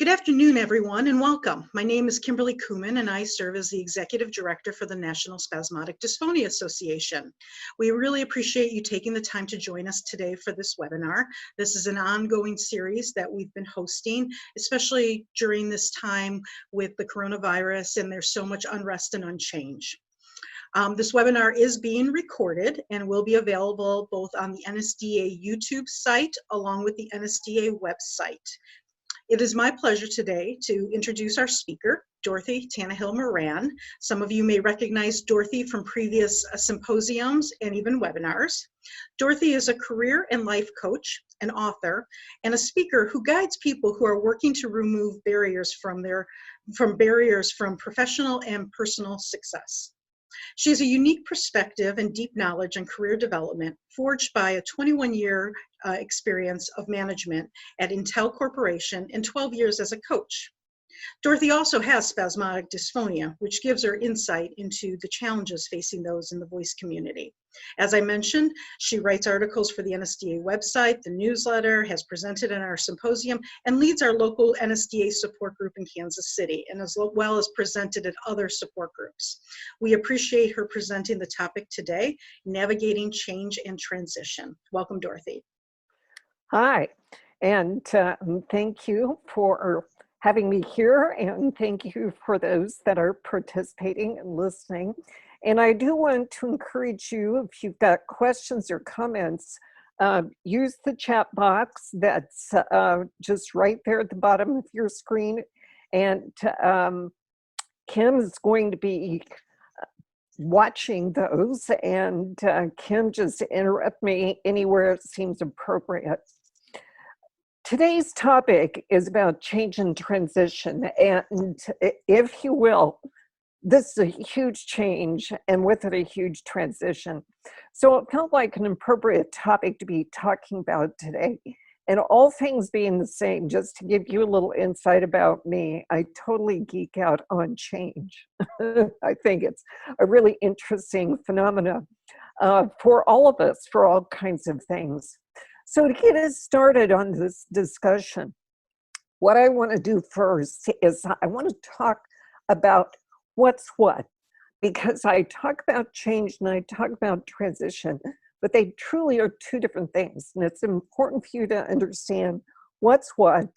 Good afternoon, everyone, and welcome. My name is Kimberly Kuhlman, and I serve as the Executive Director for the National Spasmodic Dysphonia Association. We really appreciate you taking the time to join us today for this webinar. This is an ongoing series that we've been hosting, especially during this time with the coronavirus, and there's so much unrest and unchange. This webinar is being recorded and will be available both on the NSDA YouTube site along with the NSDA website. It is my pleasure today to introduce our speaker, Dorothy Tannahill-Moran. Some of you may recognize Dorothy from previous symposiums and even webinars. Dorothy is a career and life coach, an author, and a speaker who guides people who are working to remove barriers from professional and personal success. She has a unique perspective and deep knowledge on career development, forged by a 21-year experience of management at Intel Corporation and 12 years as a coach. Dorothy also has spasmodic dysphonia, which gives her insight into the challenges facing those in the voice community. As I mentioned, she writes articles for the NSDA website, the newsletter, has presented in our symposium, and leads our local NSDA support group in Kansas City, and as well as presented at other support groups. We appreciate her presenting the topic today, navigating change and transition. Welcome, Dorothy. Hi, and thank you for having me here, and thank you for those that are participating and listening. And I do want to encourage you, if you've got questions or comments, use the chat box that's just right there at the bottom of your screen. And Kim is going to be watching those, and Kim, just interrupt me anywhere it seems appropriate. Today's topic is about change and transition, and if you will, this is a huge change, and with it a huge transition. So it felt like an appropriate topic to be talking about today. And all things being the same, just to give you a little insight about me, I totally geek out on change. I think it's a really interesting phenomenon for all of us, for all kinds of things. So to get us started on this discussion, what I want to do first is I want to talk about what's what, because I talk about change and I talk about transition, but they truly are two different things. And it's important for you to understand what's what,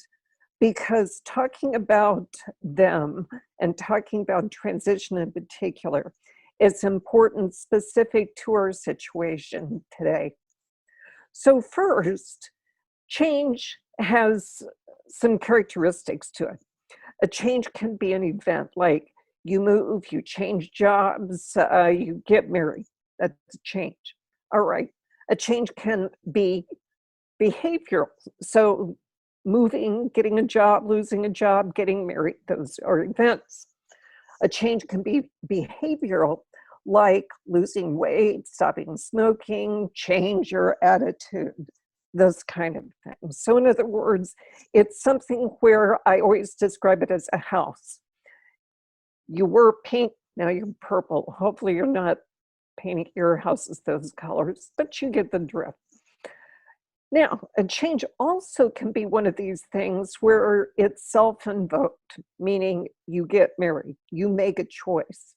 because talking about them and talking about transition in particular is important, specific to our situation today. So first, change has some characteristics to it. A change can be an event, like you move, you change jobs, you get married. That's a change. All right. A change can be behavioral. So moving, getting a job, losing a job, getting married, those are events. A change can be behavioral, like losing weight, stopping smoking, change your attitude, those kind of things. So in other words, it's something where I always describe it as a house. You were pink, now you're purple. Hopefully you're not painting your houses those colors, but you get the drift. Now, a change also can be one of these things where it's self-invoked, meaning you get married, you make a choice.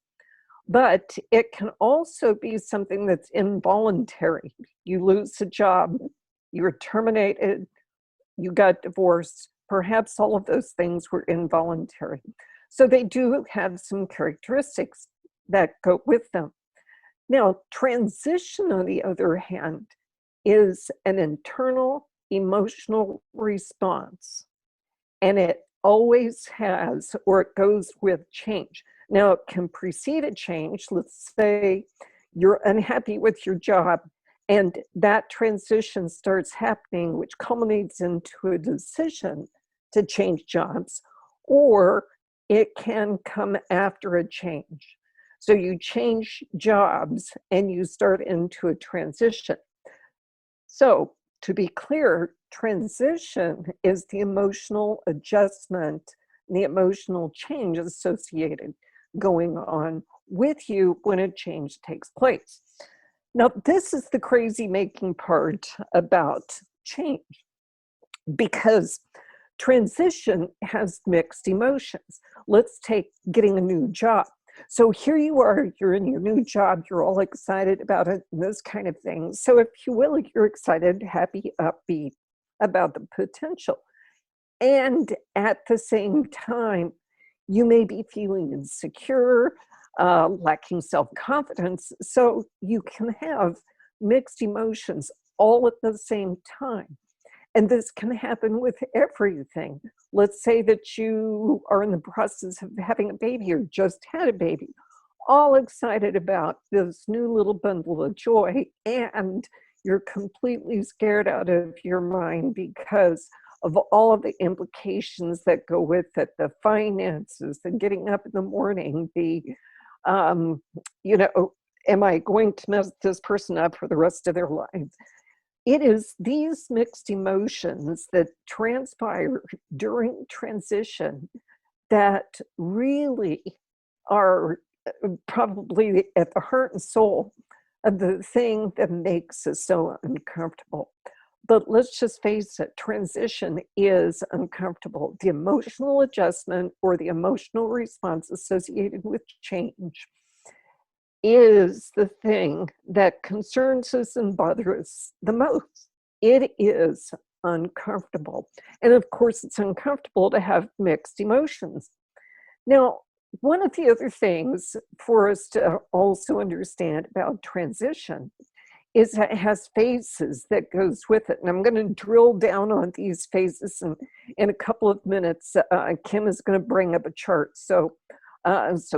But it can also be something that's involuntary. You lose a job, you're terminated, you got divorced. Perhaps all of those things were involuntary. So they do have some characteristics that go with them. Now, transition, on the other hand, is an internal emotional response. And it always has, or it goes with change. Now, it can precede a change. Let's say you're unhappy with your job, and that transition starts happening, which culminates into a decision to change jobs, or it can come after a change. So you change jobs and you start into a transition. So to be clear, transition is the emotional adjustment, the emotional change associated going on with you when a change takes place. Now, this is the crazy making part about change, because Transition has mixed emotions. Let's take getting a new job. So here you are, you're in your new job, you're all excited about it, and this kind of thing. So if you will, you're excited, happy, upbeat about the potential. And at the same time, you may be feeling insecure, lacking self-confidence. So you can have mixed emotions all at the same time. And this can happen with everything. Let's say that you are in the process of having a baby or just had a baby, all excited about this new little bundle of joy, and you're completely scared out of your mind because of all of the implications that go with it, the finances, the getting up in the morning, the, um, am I going to mess this person up for the rest of their lives? It is these mixed emotions that transpire during transition that really are probably at the heart and soul of the thing that makes us so uncomfortable. But let's just face it, transition is uncomfortable. The emotional adjustment or the emotional response associated with change is the thing that concerns us and bothers us the most. It is uncomfortable. And of course, it's uncomfortable to have mixed emotions. Now, one of the other things for us to also understand about transition is that it has phases that goes with it. And I'm going to drill down on these phases in a couple of minutes. Kim is going to bring up a chart. So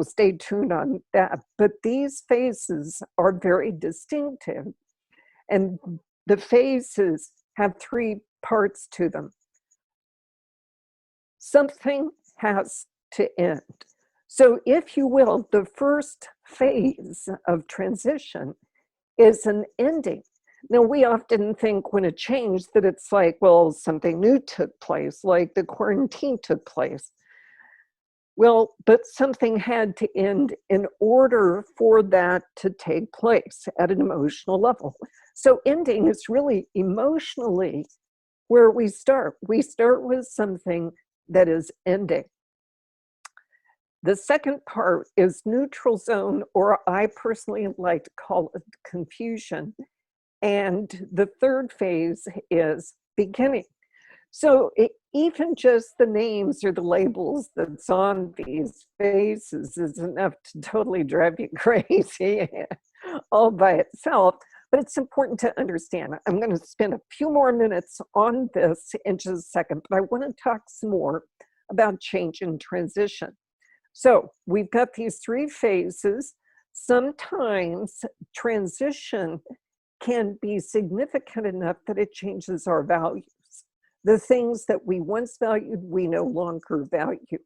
stay tuned on that. But these phases are very distinctive. And the phases have three parts to them. Something has to end. So if you will, the first phase of transition is an ending. Now, we often think when it changed that it's like, well, something new took place, like the quarantine took place. Well, but something had to end in order for that to take place at an emotional level. So ending is really emotionally where we start. We start with something that is ending. The second part is neutral zone, or I personally like to call it confusion. And the third phase is beginning. So even just the names or the labels that's on these phases is enough to totally drive you crazy all by itself. But it's important to understand. I'm going to spend a few more minutes on this in just a second, but I want to talk some more about change and transition. So we've got these three phases. Sometimes transition can be significant enough that it changes our values. The things that we once valued, we no longer value.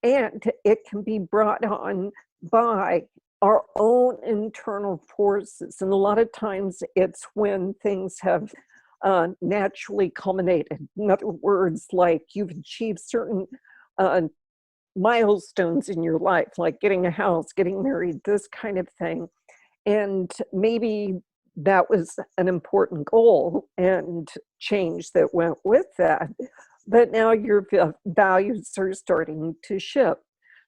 And it can be brought on by our own internal forces. And a lot of times it's when things have naturally culminated. In other words, like you've achieved certain milestones in your life, like getting a house, getting married, this kind of thing. And maybe that was an important goal and change that went with that. But now your values are starting to shift.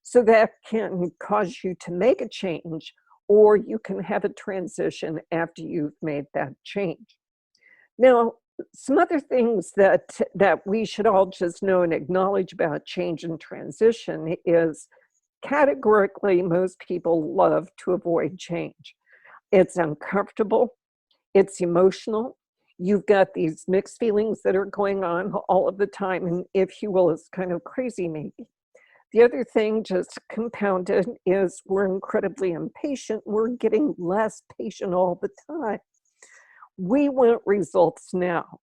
So that can cause you to make a change, or you can have a transition after you've made that change. Now, some other things that we should all just know and acknowledge about change and transition is categorically, most people love to avoid change. It's uncomfortable, it's emotional. You've got these mixed feelings that are going on all of the time, and if you will, it's kind of crazy maybe. The other thing, just compounded, is we're incredibly impatient. We're getting less patient all the time. We want results now.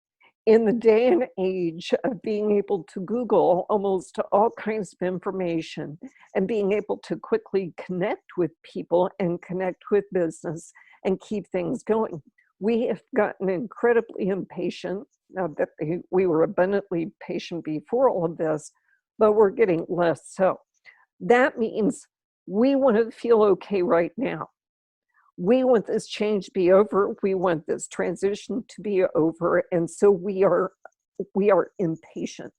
In the day and age of being able to Google almost all kinds of information and being able to quickly connect with people and connect with business and keep things going, we have gotten incredibly impatient. Now that we were abundantly patient before all of this, but we're getting less so. That means we want to feel okay right now. We want this change to be over. We want this transition to be over. And so we are impatient.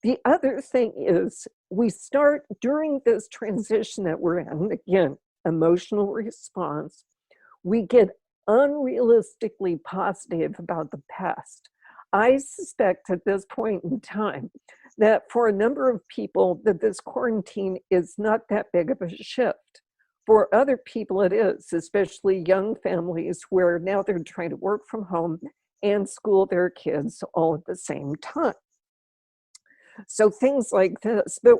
The other thing is we start during this transition that we're in, again, emotional response, we get unrealistically positive about the past. I suspect at this point in time that for a number of people that this quarantine is not that big of a shift. For other people it is, especially young families where now they're trying to work from home and school their kids all at the same time. So things like this, but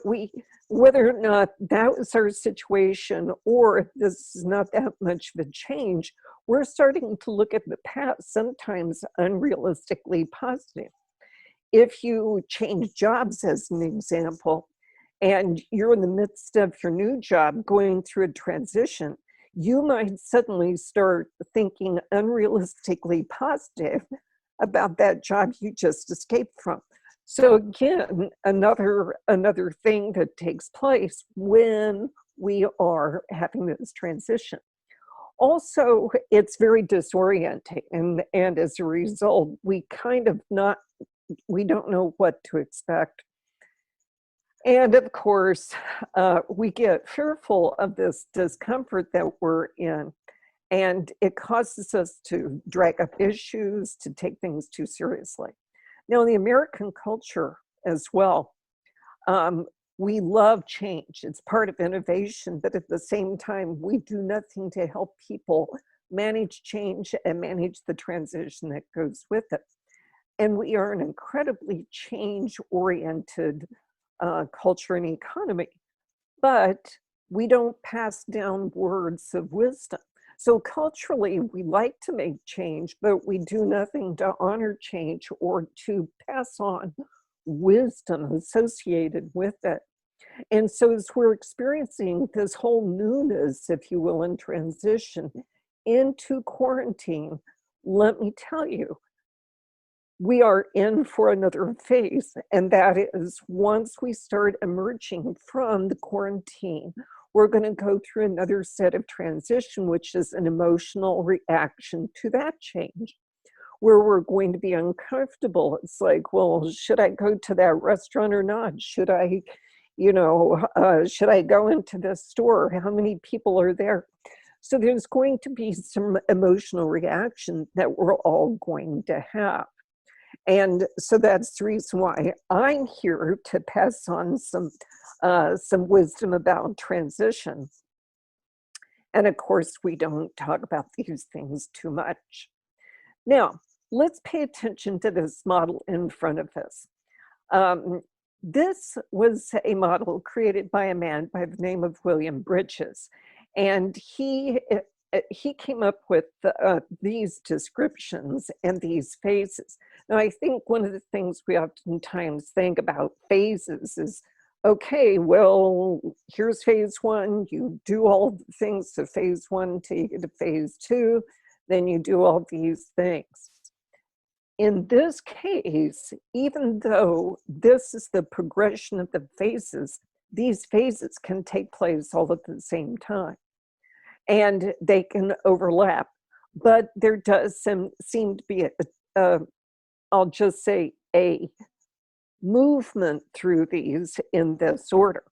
whether or not that was our situation or this is not that much of a change, we're starting to look at the past, sometimes unrealistically positive. If you change jobs, as an example, and you're in the midst of your new job going through a transition, you might suddenly start thinking unrealistically positive about that job you just escaped from. So again, another thing that takes place when we are having this transition. Also, it's very disorienting, and as a result, we don't know what to expect. And of course, we get fearful of this discomfort that we're in, and it causes us to drag up issues, to take things too seriously. Now, in the American culture as well, we love change. It's part of innovation, but at the same time, we do nothing to help people manage change and manage the transition that goes with it. And we are an incredibly change-oriented culture and economy, but we don't pass down words of wisdom. So culturally, we like to make change, but we do nothing to honor change or to pass on wisdom associated with it. And so as we're experiencing this whole newness, if you will, in transition into quarantine, let me tell you, we are in for another phase, and that is once we start emerging from the quarantine, we're going to go through another set of transition, which is an emotional reaction to that change, where we're going to be uncomfortable. It's like, well, should I go to that restaurant or not? Should I, should I go into this store? How many people are there? So there's going to be some emotional reaction that we're all going to have. And so that's the reason why I'm here to pass on some wisdom about transition. And of course, we don't talk about these things too much. Now, let's pay attention to this model in front of us. This was a model created by a man by the name of William Bridges. And he came up with these descriptions and these phases. Now, I think one of the things we oftentimes think about phases is, okay, well, here's phase one, you do all the things to phase one till you get to phase two, then you do all these things. In this case, even though this is the progression of the phases, these phases can take place all at the same time. And they can overlap, but there does seem to be I'll just say a movement through these in this order.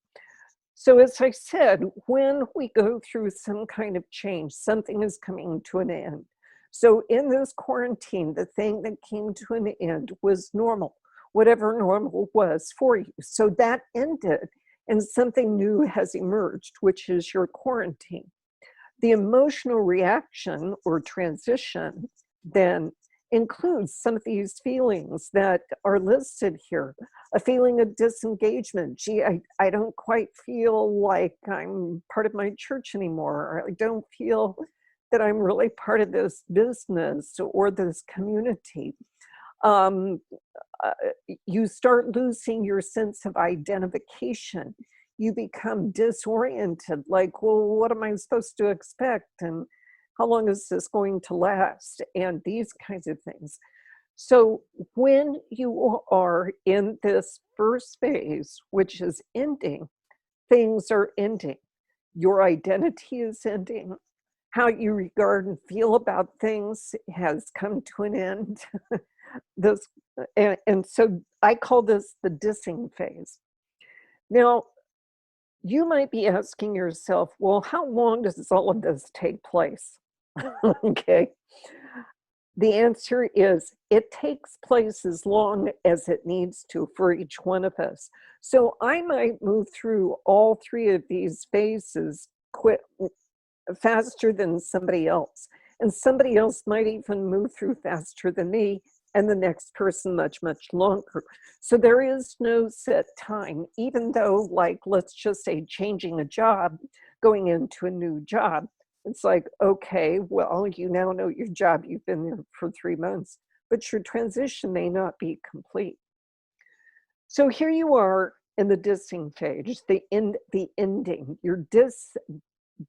So as I said, when we go through some kind of change, something is coming to an end. So in this quarantine, the thing that came to an end was normal, whatever normal was for you. So that ended and something new has emerged, which is your quarantine. The emotional reaction or transition then includes some of these feelings that are listed here. A feeling of disengagement. Gee, I don't quite feel like I'm part of my church anymore. Or I don't feel that I'm really part of this business or this community. You start losing your sense of identification. You become disoriented, like, well, what am I supposed to expect? And how long is this going to last? And these kinds of things. So when you are in this first phase, which is ending, things are ending. Your identity is ending. How you regard and feel about things has come to an end. This And so I call this the dissing phase. Now, you might be asking yourself, well, how long does all of this take place? Okay. The answer is it takes place as long as it needs to for each one of us. So I might move through all three of these phases faster than somebody else. And somebody else might even move through faster than me, and the next person much, much longer. So there is no set time, even though, like, let's just say changing a job, going into a new job. It's like, okay, well, you now know your job, you've been there for 3 months, but your transition may not be complete. So here you are in the dissing phase, the ending. You're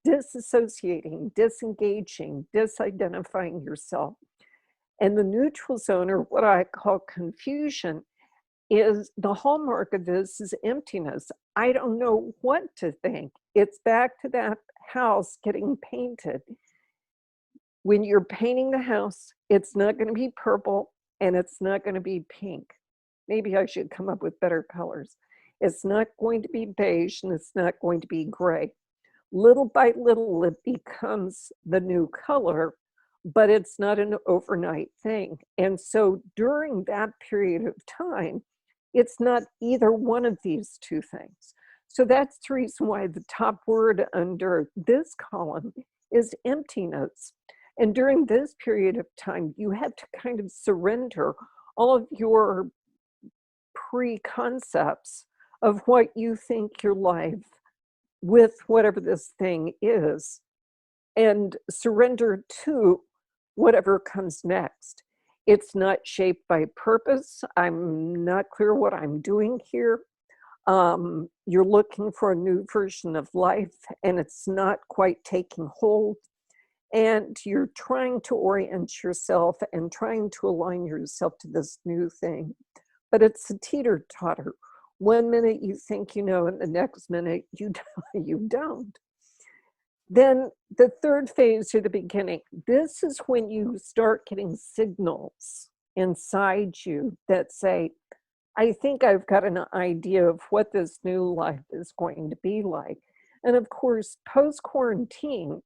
disassociating, disengaging, disidentifying yourself. And the neutral zone, or what I call confusion, is the hallmark of this is emptiness. I don't know what to think. It's back to that house getting painted. When you're painting the house, it's not going to be purple and it's not going to be pink. Maybe I should come up with better colors. It's not going to be beige and it's not going to be gray. Little by little, it becomes the new color, but it's not an overnight thing. And so during that period of time, it's not either one of these two things. So that's the reason why the top word under this column is emptiness. And during this period of time, you have to kind of surrender all of your preconcepts of what you think your life with whatever this thing is, and surrender to whatever comes next. It's not shaped by purpose. I'm not clear what I'm doing here. You're looking for a new version of life and it's not quite taking hold. And you're trying to orient yourself and trying to align yourself to this new thing. But it's a teeter-totter. 1 minute you think you know, and the next minute you don't. Then the third phase, or the beginning, this is when you start getting signals inside you that say, I think I've got an idea of what this new life is going to be like. And of course, post-quarantine,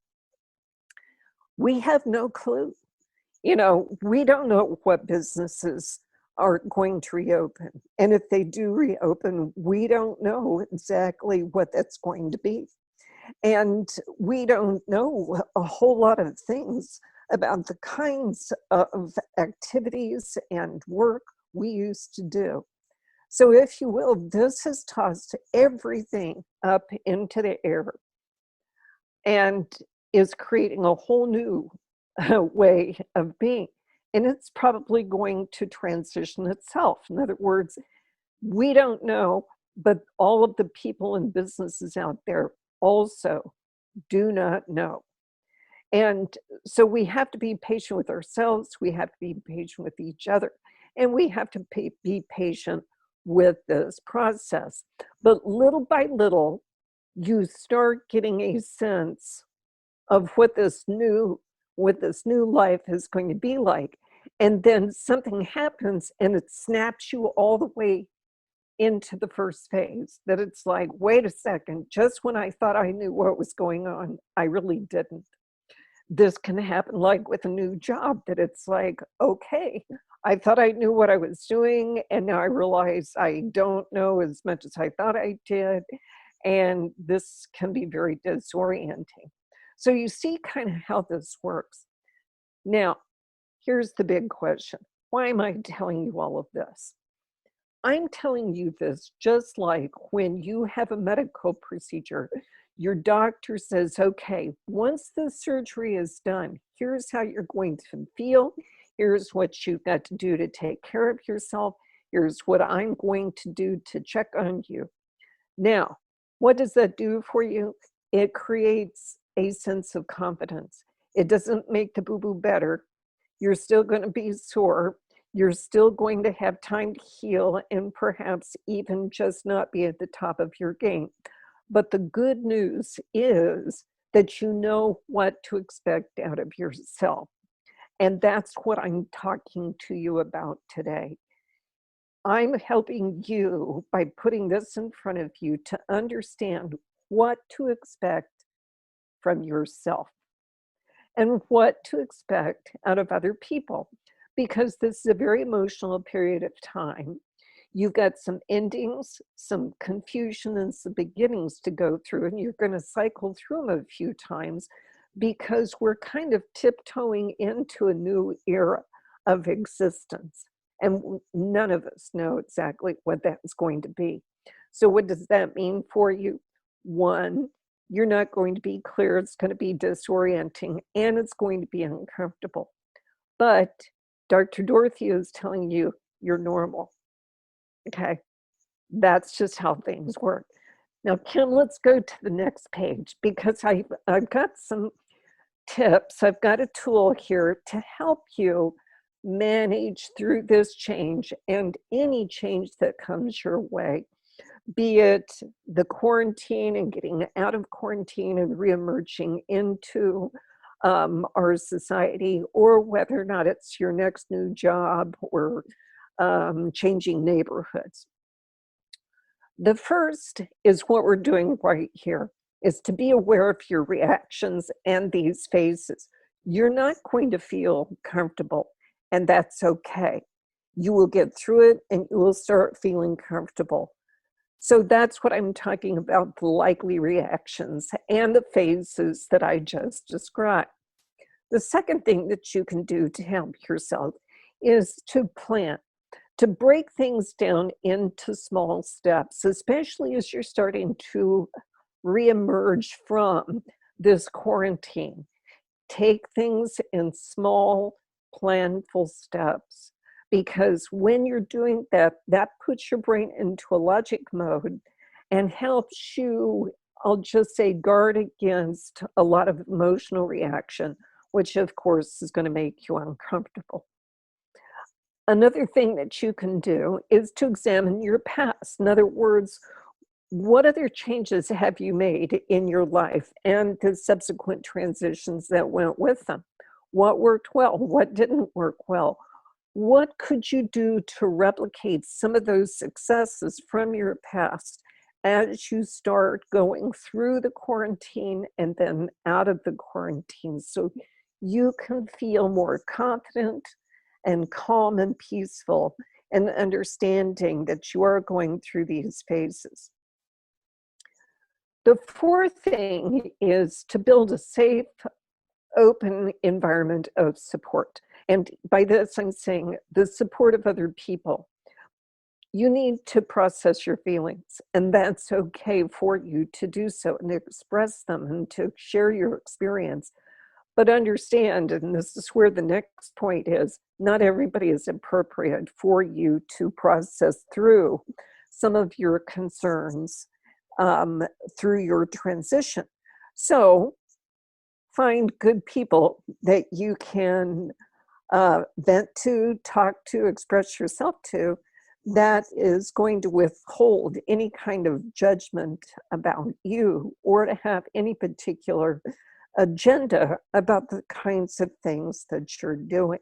we have no clue. You know, we don't know what businesses are going to reopen. And if they do reopen, we don't know exactly what that's going to be. And we don't know a whole lot of things about the kinds of activities and work we used to do. So if you will, this has tossed everything up into the air and is creating a whole new way of being. And it's probably going to transition itself. In other words, we don't know, but all of the people and businesses out there also do not know. And so we have to be patient with ourselves, we have to be patient with each other, and we have to be patient with this process. But little by little, you start getting a sense of what this new life is going to be like. And then something happens and it snaps you all the way into the first phase, that it's like, wait a second, just when I thought I knew what was going on, I really didn't. This can happen like with a new job, that it's like, okay, I thought I knew what I was doing, and now I realize I don't know as much as I thought I did, and this can be very disorienting. So you see kind of how this works. Now, here's the big question. Why am I telling you all of this? I'm telling you this just like when you have a medical procedure, your doctor says, okay, once the surgery is done, here's how you're going to feel. Here's what you've got to do to take care of yourself. Here's what I'm going to do to check on you. Now, what does that do for you? It creates a sense of confidence. It doesn't make the boo-boo better. You're still going to be sore. You're still going to have time to heal and perhaps even just not be at the top of your game. But the good news is that you know what to expect out of yourself. And that's what I'm talking to you about today. I'm helping you by putting this in front of you to understand what to expect from yourself and what to expect out of other people, because this is a very emotional period of time. You've got some endings, some confusion, and some beginnings to go through, and you're going to cycle through them a few times because we're kind of tiptoeing into a new era of existence. And none of us know exactly what that's going to be. So, what does that mean for you? One, you're not going to be clear, it's going to be disorienting, and it's going to be uncomfortable. But Dr. Dorothy is telling you you're normal. Okay, that's just how things work. Now, Kim, let's go to the next page because I've got some tips. I've got a tool here to help you manage through this change and any change that comes your way, be it the quarantine and getting out of quarantine and reemerging into our society, or whether or not it's your next new job or changing neighborhoods. The first is what we're doing right here, is to be aware of your reactions and these phases. You're not going to feel comfortable, and that's okay. You will get through it and you will start feeling comfortable. So that's what I'm talking about, the likely reactions and the phases that I just described. The second thing that you can do to help yourself is to plan, to break things down into small steps, especially as you're starting to reemerge from this quarantine. Take things in small, planful steps, because when you're doing that, that puts your brain into a logic mode and helps you, I'll just say, guard against a lot of emotional reaction, which of course is going to make you uncomfortable. Another thing that you can do is to examine your past. In other words, what other changes have you made in your life and the subsequent transitions that went with them? What worked well? What didn't work well? What could you do to replicate some of those successes from your past as you start going through the quarantine and then out of the quarantine, so you can feel more confident and calm and peaceful and understanding that you are going through these phases? The fourth thing is to build a safe, open environment of support. And by this, I'm saying the support of other people. You need to process your feelings, and that's okay for you to do so and express them and to share your experience. But understand, and this is where the next point is, not everybody is appropriate for you to process through some of your concerns through your transition. So find good people that you can vent to, talk to, express yourself to, that is going to withhold any kind of judgment about you or to have any particular agenda about the kinds of things that you're doing.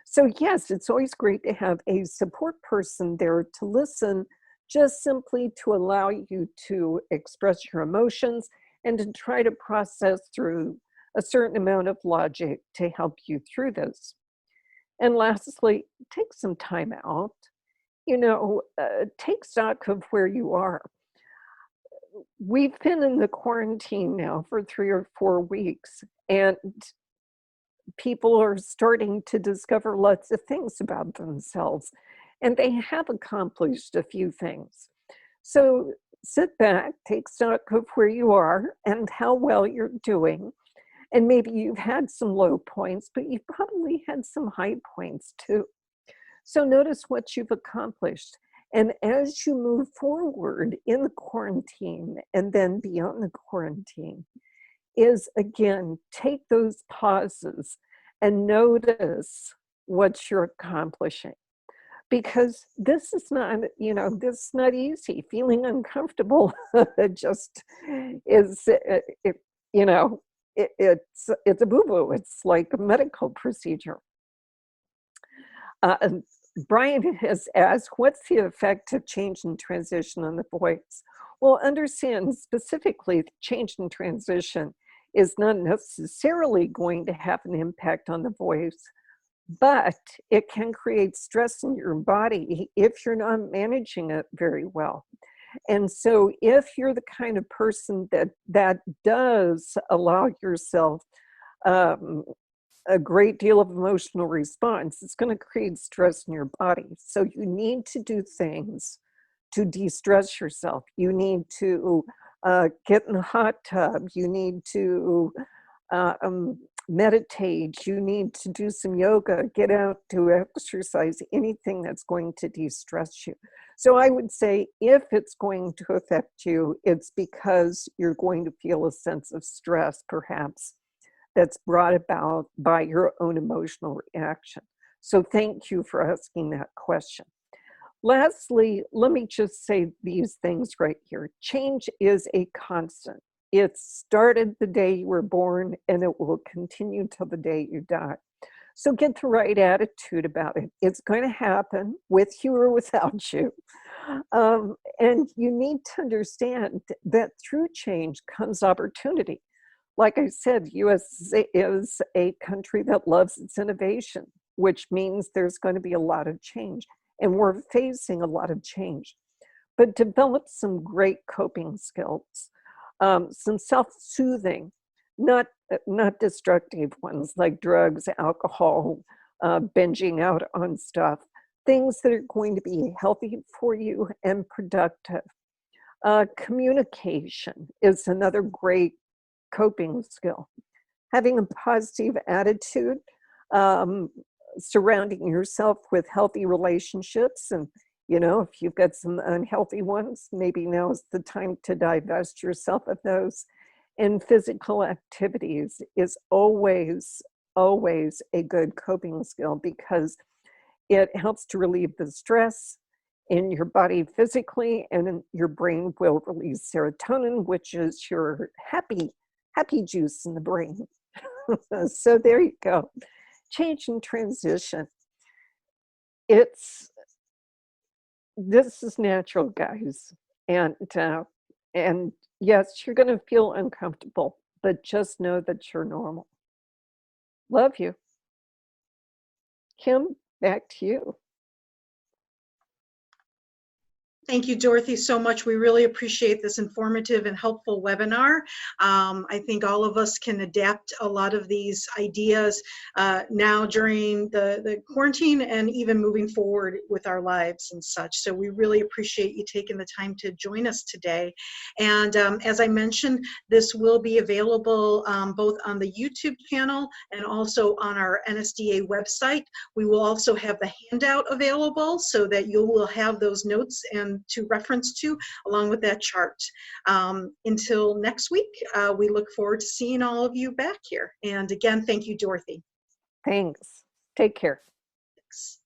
So yes, it's always great to have a support person there to listen, just simply to allow you to express your emotions and to try to process through a certain amount of logic to help you through this. And lastly, take some time out, take stock of where you are. We've been in the quarantine now for 3 or 4 weeks, and people are starting to discover lots of things about themselves, and they have accomplished a few things. So sit back, take stock of where you are and how well you're doing. And maybe you've had some low points, but you've probably had some high points too. So notice what you've accomplished. And as you move forward in the quarantine and then beyond the quarantine, is again, take those pauses and notice what you're accomplishing. Because this is not, this is not easy. Feeling uncomfortable just is, it's a boo-boo. It's like a medical procedure. Brian has asked, what's the effect of change and transition on the voice? Well, understand specifically, change and transition is not necessarily going to have an impact on the voice, but it can create stress in your body if you're not managing it very well. And so if you're the kind of person that does allow yourself um, a great deal of emotional response, it's going to create stress in your body. So you need to do things to de-stress yourself. You need to get in the hot tub. You need to meditate. You need to do some yoga, get out, do exercise, anything that's going to de-stress you. So I would say if it's going to affect you, it's because you're going to feel a sense of stress, perhaps, that's brought about by your own emotional reaction. So thank you for asking that question. Lastly, let me just say these things right here. Change is a constant. It started the day you were born and it will continue till the day you die. So get the right attitude about it. It's going to happen with you or without you. And you need to understand that through change comes opportunity. Like I said, the US is a country that loves its innovation, which means there's going to be a lot of change. And we're facing a lot of change. But develop some great coping skills, some self-soothing, not destructive ones like drugs, alcohol, binging out on stuff, things that are going to be healthy for you and productive. Communication is another great coping skill. Having a positive attitude, surrounding yourself with healthy relationships. And, if you've got some unhealthy ones, maybe now is the time to divest yourself of those. And physical activities is always, always a good coping skill because it helps to relieve the stress in your body physically, and your brain will release serotonin, which is your happy juice in the brain. So there you go. Change and transition. This is natural, guys. And yes, you're going to feel uncomfortable, but just know that you're normal. Love you. Kim, back to you. Thank you, Dorothy, so much. We really appreciate this informative and helpful webinar. I think all of us can adapt a lot of these ideas now during the quarantine and even moving forward with our lives and such. So we really appreciate you taking the time to join us today. And as I mentioned, this will be available both on the YouTube channel and also on our NSDA website. We will also have the handout available so that you will have those notes and to reference to along with that chart. Until next week, we look forward to seeing all of you back here. And again, thank you, Dorothy. Thanks. Take care. Thanks.